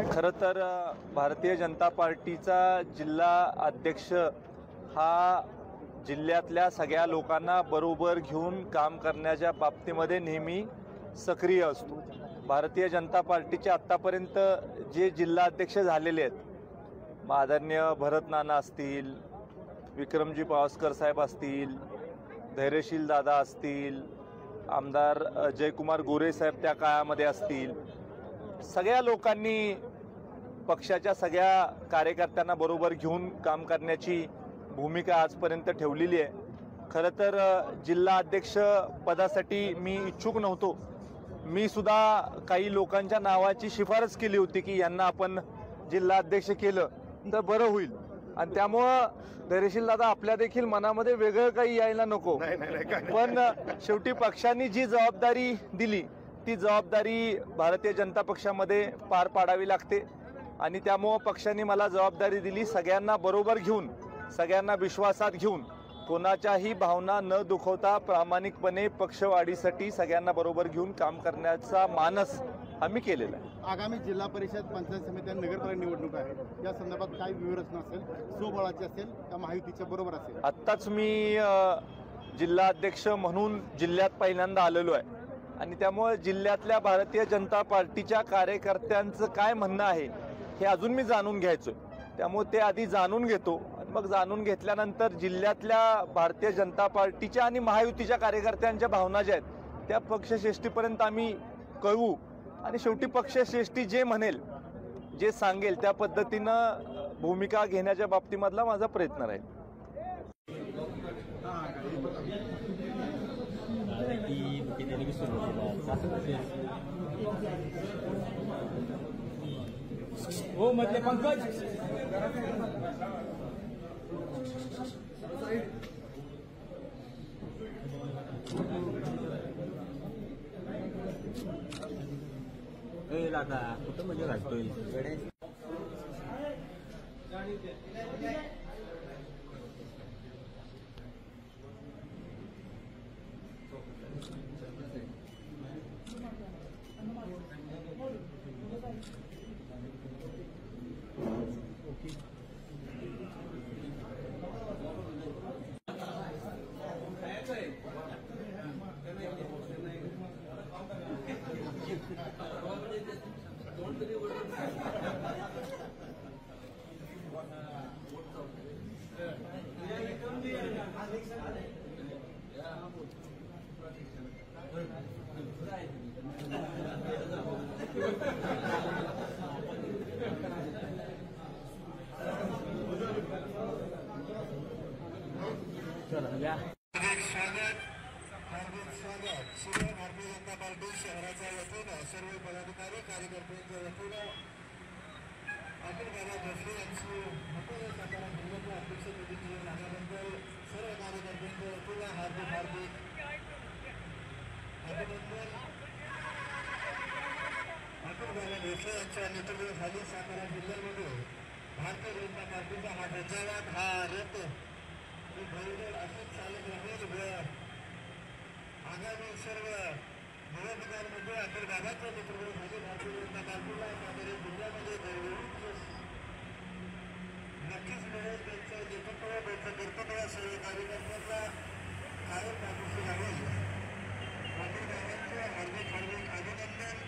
खरं तर भारतीय जनता पार्टीचा जिल्हा अध्यक्ष हा जिल्ह्यातल्या सगळ्या लोकांना बरोबर घेऊन काम करण्याच्या बाबतीमध्ये नेहमी सक्रिय असतो। भारतीय जनता पार्टीचे आत्तापर्यंत जे जिल्हा अध्यक्ष झालेले आहेत, आदरणीय भरत नाना असतील, विक्रमजी पावसकर साहेब असतील, धैर्यशील दादा असतील, आमदार जयकुमार गोरे साहेब त्या काळामध्ये असतील, सगळ्या लोकांनी पक्षाच्या सगळ्या कार्यकर्त्यांना बरोबर घेऊन काम करण्याची भूमिका आजपर्यंत ठेवलेली आहे। खरं तर जिल्हा अध्यक्ष पदासाठी मी इच्छुक नव्हतो। मी सुद्धा काही लोकांच्या नावाची शिफारस केली होती की यांना आपण जिल्हा अध्यक्ष केलं तर बरं होईल, आणि त्यामुळं धैर्यशील दादा आपल्या देखील मनामध्ये वेगळं काही यायला नको, पण शेवटी पक्षांनी जी जबाबदारी दिली ती जबाबदारी भारतीय जनता पक्षामध्ये पार पाडावी लागते, आणि त्यामुळं पक्षाने मला जबाबदारी दिली सगळ्यांना बरोबर घेऊन, सगळ्यांना विश्वासात घेऊन, कोणाच्याही भावना न दुखवता प्रामाणिकपणे पक्षवाढीसाठी सगळ्यांना बरोबर घेऊन काम करण्याचा मानस आम्ही केलेला आहे। आगामी जिल्हा परिषद, पंचायत समिती आणि नगरपालिका निवडणूक आहे, या संदर्भात काय व्यूहरचना असेल, स्वबळाची असेल का महायुतीच्या बरोबर असेल? आत्ताच मी जिल्हा अध्यक्ष म्हणून जिल्ह्यात पहिल्यांदा आलेलो आहे, आणि त्यामुळे जिल्ह्यातल्या भारतीय जनता पार्टीच्या कार्यकर्त्यांचं काय म्हणणं आहे हे अजून मी जाणून घ्यायचोय। त्यामुळे ते आधी जाणून घेतो, आणि मग जाणून घेतल्यानंतर जिल्ह्यातल्या भारतीय जनता पार्टीच्या आणि महायुतीच्या कार्यकर्त्यांच्या भावना ज्या आहेत त्या पक्षश्रेष्ठीपर्यंत आम्ही कळवू, आणि शेवटी पक्षश्रेष्ठी जे म्हणेल, जे सांगेल त्या पद्धतीनं भूमिका घेण्याच्या बाबतीमधला माझा प्रयत्न राहील। हो मधले पंकज दादा कुठं म्हणजे घालतोय चला या हार्दिक स्वागत शिरोळ भारतीय जनता पार्टी शहराच्या वतीनं सर्व पदाधिकारी कार्यकर्त्यांच्या वतीनं अखिल दादा भोसले यांची मोठ्या सातारा जिल्ह्याच्या अध्यक्षपदी झाल्याबद्दल सर्व कार्यकर्त्यांच्या वतीनं हार्दिक अभिनंदन. अखिल दादा भोसले यांच्या नेतृत्वाखाली सातारा जिल्ह्यामध्ये भारतीय जनता पार्टीचा हा संचालक हा रथ अशीच चालत राहील. आगामी सर्व निवडणुकांमध्ये अखिल दादाच्या नेतृत्वाखाली भारतीय जनता पार्टीला सातारा जिल्ह्यामध्ये नक्कीच मिळेल. त्यांचं नेतृत्व त्यांचं कर्तव्य सर्व कार्यकर्त्यांना कायम पाठीशी राहील. अखिल दादांचं हार्दिक अभिनंदन.